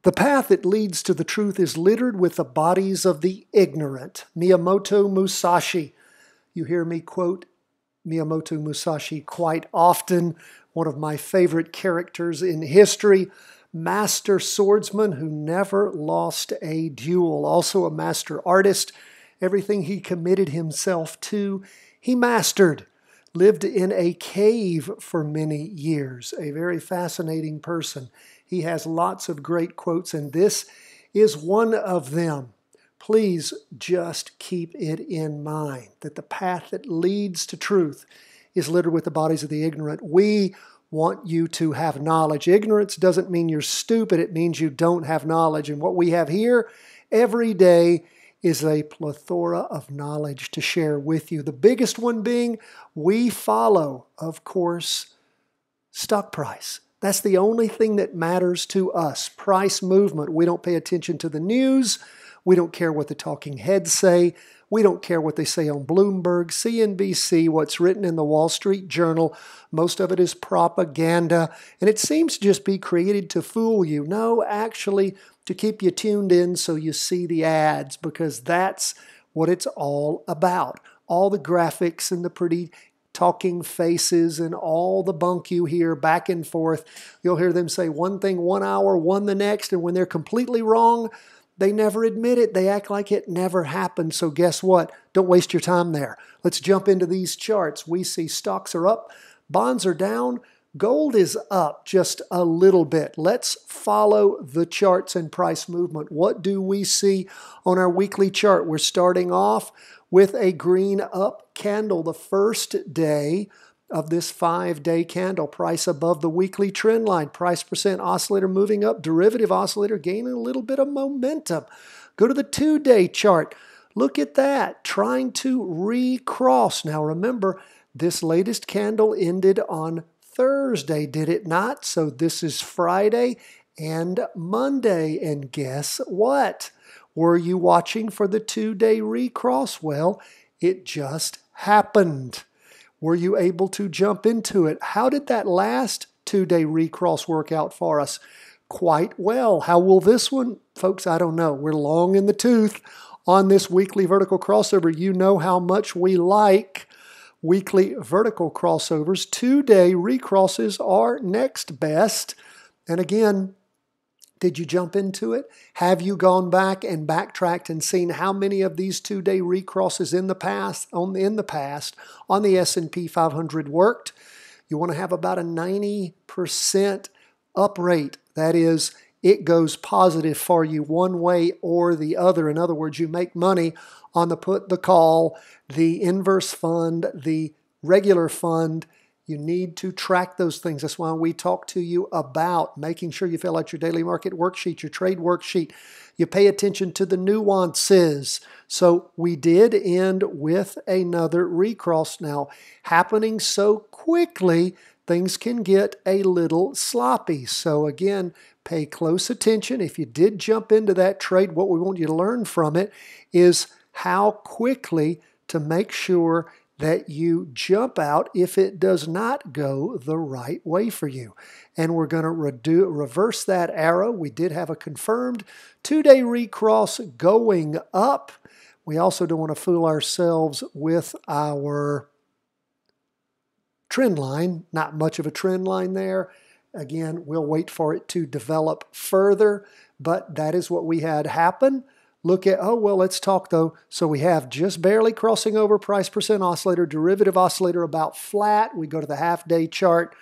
The path that leads to the truth is littered with the bodies of the ignorant. Miyamoto Musashi. You hear me quote Miyamoto Musashi quite often, one of my favorite characters in history. Master swordsman who never lost a duel. Also a master artist. Everything he committed himself to, he mastered. Lived in a cave for many years. A very fascinating person. He has lots of great quotes, and this is one of them. Please just keep it in mind that the path that leads to truth is littered with the bodies of the ignorant. We want you to have knowledge. Ignorance doesn't mean you're stupid. It means you don't have knowledge. And what we have here every day is a plethora of knowledge to share with you. The biggest one being we follow, of course, stock price. That's the only thing that matters to us. Price movement. We don't pay attention to the news. We don't care what the talking heads say. We don't care what they say on Bloomberg, CNBC, what's written in the Wall Street Journal. Most of it is propaganda, and it seems to just be created to fool you. No, actually, to keep you tuned in so you see the ads, because that's what it's all about. All the graphics and the pretty talking faces and all the bunk you hear back and forth. You'll hear them say one thing 1 hour, one the next, and when they're completely wrong, they never admit it. They act like it never happened. So guess what? Don't waste your time there. Let's jump into these charts. We see stocks are up, bonds are down, gold is up just a little bit. Let's follow the charts and price movement. What do we see on our weekly chart? We're starting off with a green up candle, the first day of this 5-day candle. Price above the weekly trend line. Price percent oscillator moving up. Derivative oscillator gaining a little bit of momentum. Go to the 2-day chart. Look at that. Trying to recross. Now remember, this latest candle ended on Thursday, did it not? So this is Friday and Monday. And guess what? Were you watching for the 2-day recross? Well, it just happened. Were you able to jump into it? How did that last 2-day recross work out for us? Quite well. How will this one? Folks, I don't know. We're long in the tooth on this weekly vertical crossover. You know how much we like weekly vertical crossovers. 2-day recrosses are next best. And again, did you jump into it? Have you gone back and backtracked and seen how many of these 2-day recrosses in the past on the S&P 500 worked? You want to have about a 90% up rate. That is, it goes positive for you one way or the other. In other words, you make money on the put, the call, the inverse fund, the regular fund. You need to track those things. That's why we talk to you about making sure you fill out your daily market worksheet, your trade worksheet. You pay attention to the nuances. So we did end with another recross. Now, happening so quickly, things can get a little sloppy. So again, pay close attention. If you did jump into that trade, what we want you to learn from it is how quickly to make sure that you jump out if it does not go the right way for you. And we're going to reverse that arrow. We did have a confirmed 2-day recross going up. We also don't want to fool ourselves with our trend line. Not much of a trend line there. Again, we'll wait for it to develop further, but that is what we had happen. Look at, let's talk though. So we have just barely crossing over price percent oscillator, derivative oscillator about flat. We go to the half-day chart.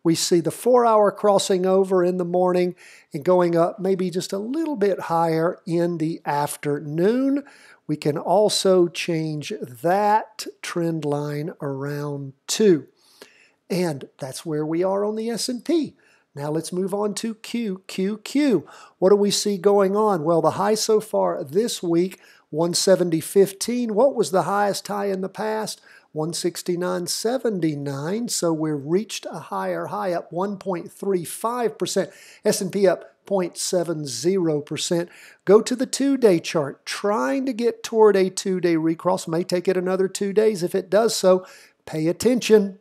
We see the 4-hour crossing over in the morning and going up maybe just a little bit higher in the afternoon. We can also change that trend line around too. And that's where we are on the S&P. Now let's move on to QQQ. What do we see going on? Well, the high so far this week, 170.15. What was the highest high in the past? 169.79. So we've reached a higher high, up 1.35%. S&P up 0.70%. Go to the 2-day chart. Trying to get toward a 2-day recross. May take it another 2 days. If it does so, pay attention.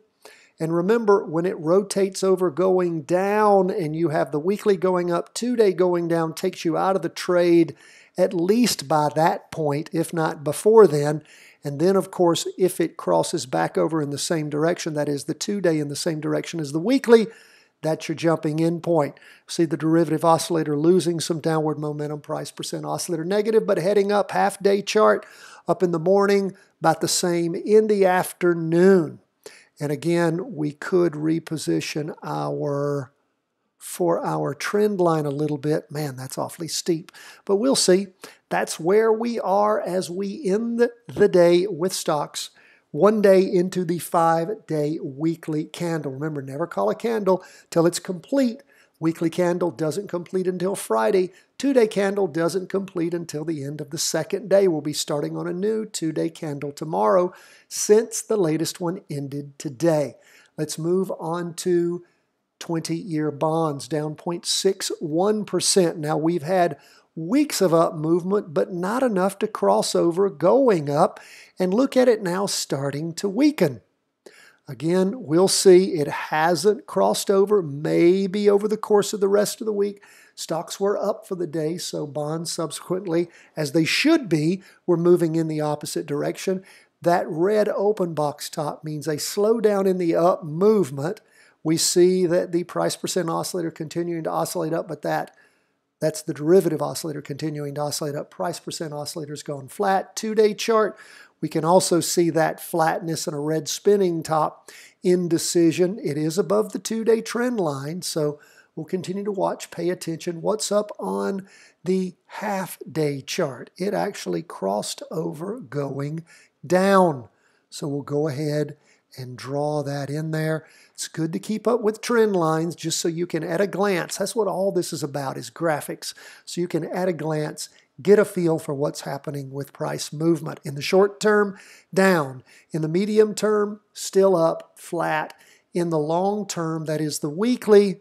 And remember, when it rotates over going down and you have the weekly going up, 2-day going down takes you out of the trade at least by that point, if not before then. And then, of course, if it crosses back over in the same direction, that is the 2-day in the same direction as the weekly, that's your jumping in point. See the derivative oscillator losing some downward momentum, price percent oscillator negative, but heading up, half-day chart up in the morning, about the same in the afternoon. And again, we could reposition our 4-hour trend line a little bit. Man, that's awfully steep, but we'll see. That's where we are as we end the day with stocks. 1 day into the 5-day weekly candle. Remember, never call a candle till it's complete. Weekly candle doesn't complete until Friday. 2-day candle doesn't complete until the end of the second day. We'll be starting on a new 2-day candle tomorrow since the latest one ended today. Let's move on to 20-year bonds, down 0.61%. Now, we've had weeks of up movement, but not enough to cross over going up. And look at it now starting to weaken. Again, we'll see. It hasn't crossed over, maybe over the course of the rest of the week. Stocks were up for the day, so bonds subsequently, as they should be, were moving in the opposite direction. That red open box top means a slowdown in the up movement. We see that the price percent oscillator continuing to oscillate up, but that's the derivative oscillator continuing to oscillate up. Price percent oscillator's gone flat. 2-day chart, we can also see that flatness and a red spinning top. Indecision, it is above the 2-day trend line, so we'll continue to watch, pay attention. What's up on the half-day chart? It actually crossed over going down. So we'll go ahead and draw that in there. It's good to keep up with trend lines just so you can, at a glance, that's what all this is about, is graphics. So you can, at a glance, get a feel for what's happening with price movement. In the short term, down. In the medium term, still up, flat. In the long term, that is the weekly,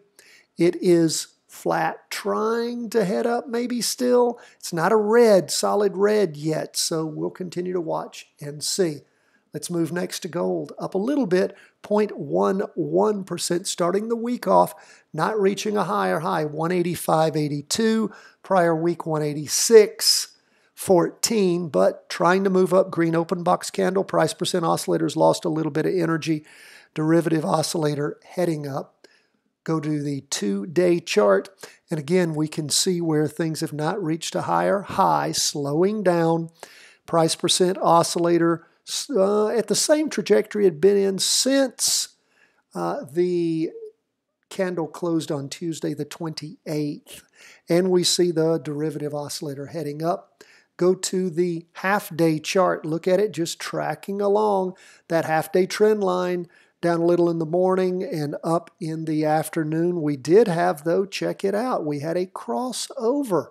it is flat, trying to head up maybe still. It's not a red, solid red yet, so we'll continue to watch and see. Let's move next to gold. Up a little bit, 0.11%, starting the week off, not reaching a higher high, 185.82. Prior week, 186.14, but trying to move up. Green open box candle. Price percent oscillators lost a little bit of energy. Derivative oscillator heading up. Go to the 2-day chart, and again, we can see where things have not reached a higher high, slowing down. Price percent oscillator at the same trajectory it had been in since the candle closed on Tuesday the 28th. And we see the derivative oscillator heading up. Go to the half-day chart. Look at it just tracking along that half-day trend line, down a little in the morning and up in the afternoon. We did have, though, check it out, we had a crossover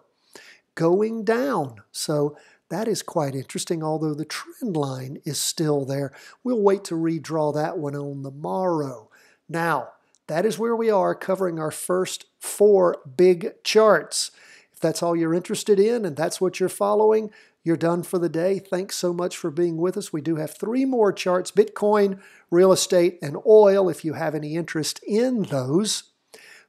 going down. So that is quite interesting, although the trend line is still there. We'll wait to redraw that one on the morrow. Now, that is where we are, covering our first 4 big charts. If that's all you're interested in and that's what you're following, you're done for the day. Thanks so much for being with us. We do have 3 more charts: Bitcoin, real estate, and oil, if you have any interest in those.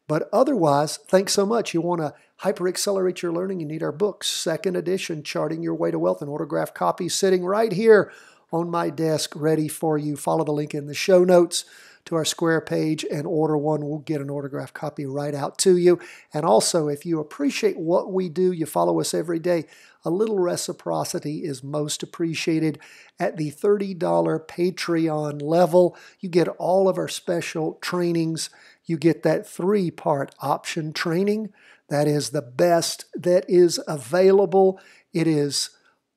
But otherwise, thanks so much. You want to hyper-accelerate your learning, you need our books. 2nd edition, Charting Your Way to Wealth, an autographed copy sitting right here on my desk ready for you. Follow the link in the show notes to our Square page and order one. We'll get an autographed copy right out to you. And also, if you appreciate what we do, you follow us every day, a little reciprocity is most appreciated. At the $30 Patreon level, you get all of our special trainings. You get that 3-part option training. That is the best that is available. It is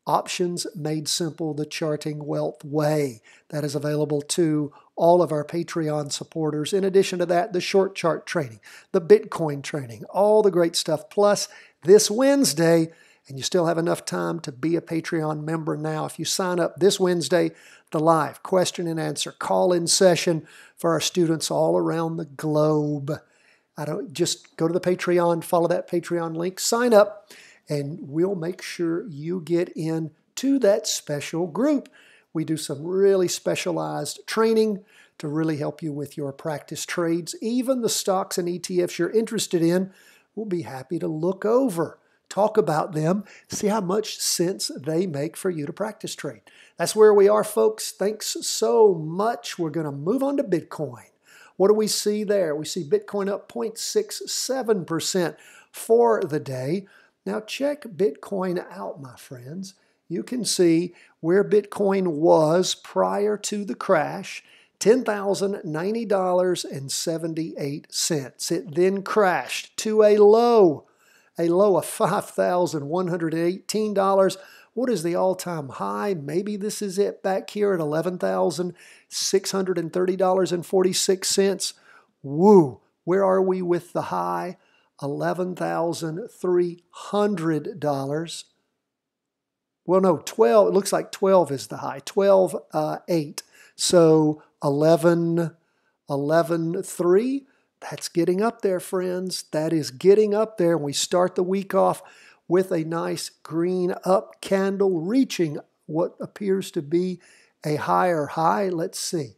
Options Made Simple, the Charting Wealth Way. That is available to all of our Patreon supporters. In addition to that, the short chart training, the Bitcoin training, all the great stuff. Plus, this Wednesday, and you still have enough time to be a Patreon member now. If you sign up this Wednesday, the live question and answer call-in session for our students all around the globe. Just go to the Patreon, follow that Patreon link, sign up, and we'll make sure you get into that special group. We do some really specialized training to really help you with your practice trades. Even the stocks and ETFs you're interested in, we'll be happy to look over, talk about them, see how much sense they make for you to practice trade. That's where we are, folks. Thanks so much. We're going to move on to Bitcoin. What do we see there? We see Bitcoin up 0.67% for the day. Now check Bitcoin out, my friends. You can see where Bitcoin was prior to the crash, $10,090.78. It then crashed to a low of $5,118. What is the all-time high? Maybe this is it back here at $11,630.46. Woo! Where are we with the high? $11,300. Well, no, 12. It looks like 12 is the high. 12.8. So 11.3. That's getting up there, friends. That is getting up there. We start the week off with a nice green up candle reaching what appears to be a higher high. Let's see.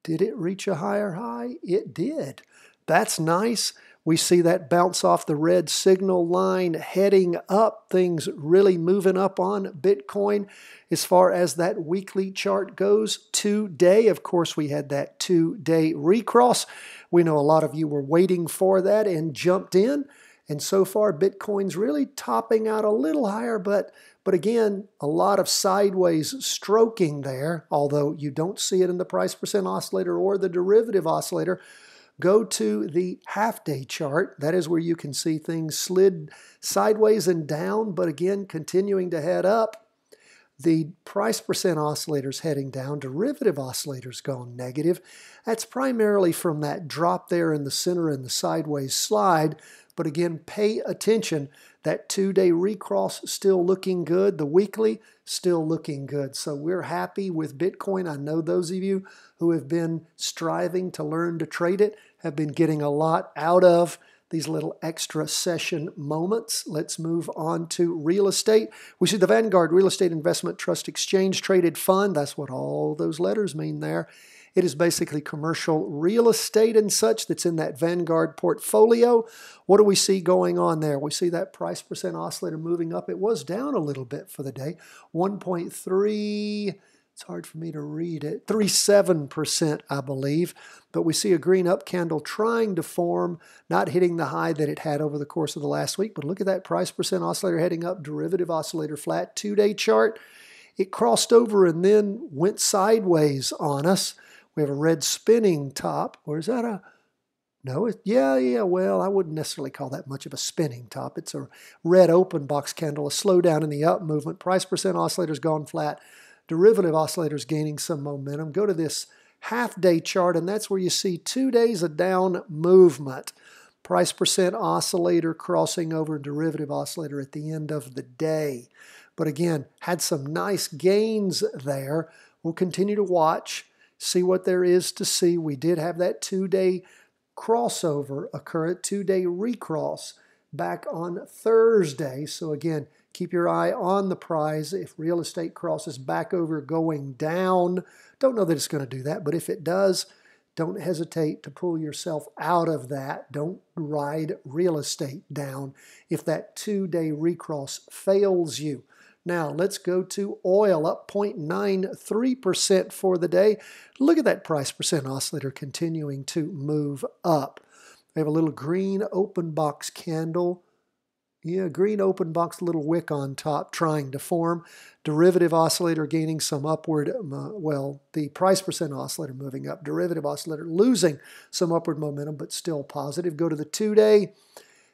Did it reach a higher high? It did. That's nice. We see that bounce off the red signal line heading up, things really moving up on Bitcoin. As far as that weekly chart goes, today, of course, we had that 2-day recross. We know a lot of you were waiting for that and jumped in. And so far, Bitcoin's really topping out a little higher, but again, a lot of sideways stroking there, although you don't see it in the price percent oscillator or the derivative oscillator. Go to the half-day chart. That is where you can see things slid sideways and down, but again, continuing to head up. The price percent oscillator's heading down. Derivative oscillator's gone negative. That's primarily from that drop there in the center and the sideways slide. But again, pay attention. That 2-day recross still looking good. The weekly still looking good. So we're happy with Bitcoin. I know those of you who have been striving to learn to trade it have been getting a lot out of these little extra session moments. Let's move on to real estate. We see the Vanguard Real Estate Investment Trust Exchange Traded Fund. That's what all those letters mean there. It is basically commercial real estate and such that's in that Vanguard portfolio. What do we see going on there? We see that price percent oscillator moving up. It was down a little bit for the day, 1.3. It's hard for me to read it. 37%, I believe. But we see a green up candle trying to form, not hitting the high that it had over the course of the last week. But look at that price percent oscillator heading up, derivative oscillator flat, 2-day chart. It crossed over and then went sideways on us. We have a red spinning top. Or is that a... No, well, I wouldn't necessarily call that much of a spinning top. It's a red open box candle, a slowdown in the up movement. Price percent oscillator's gone flat. Derivative oscillator's gaining some momentum. Go to this half-day chart, and that's where you see 2 days of down movement. Price percent oscillator crossing over derivative oscillator at the end of the day. But again, had some nice gains there. We'll continue to watch, see what there is to see. We did have that 2-day crossover occur, a 2-day recross back on Thursday. So again, keep your eye on the prize. If real estate crosses back over going down, don't know that it's going to do that, but if it does, don't hesitate to pull yourself out of that. Don't ride real estate down if that 2-day recross fails you. Now, let's go to oil, up 0.93% for the day. Look at that price percent oscillator continuing to move up. We have a little green open box candle. Yeah, green open box, little wick on top trying to form. Derivative oscillator gaining some upward, the price percent oscillator moving up. Derivative oscillator losing some upward momentum, but still positive. Go to the 2-day,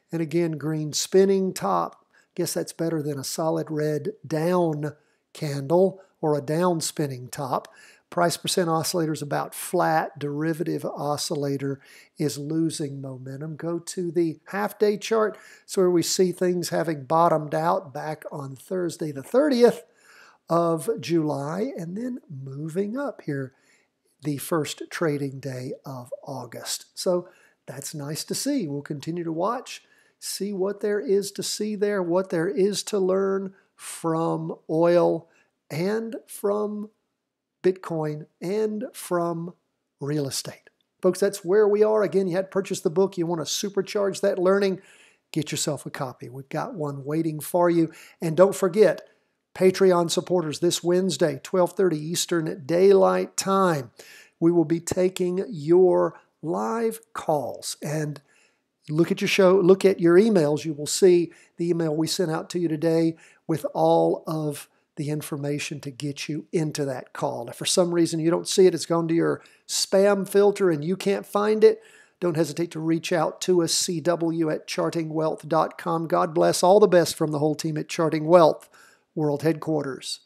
and again, green spinning top. Guess that's better than a solid red down candle or a down spinning top. Price percent oscillator is about flat. Derivative oscillator is losing momentum. Go to the half-day chart. So where we see things having bottomed out back on Thursday the 30th of July and then moving up here the first trading day of August. So that's nice to see. We'll continue to watch, see what there is to see there, what there is to learn from oil and from Bitcoin and from real estate. Folks, that's where we are. Again, you had purchased the book. You want to supercharge that learning. Get yourself a copy. We've got one waiting for you. And don't forget, Patreon supporters, this Wednesday, 12:30 Eastern Daylight Time, we will be taking your live calls. And look at your show, look at your emails. You will see the email we sent out to you today with all of the information to get you into that call. If for some reason you don't see it, it's gone to your spam filter and you can't find it, don't hesitate to reach out to us, cw@chartingwealth.com. God bless. All the best from the whole team at Charting Wealth World Headquarters.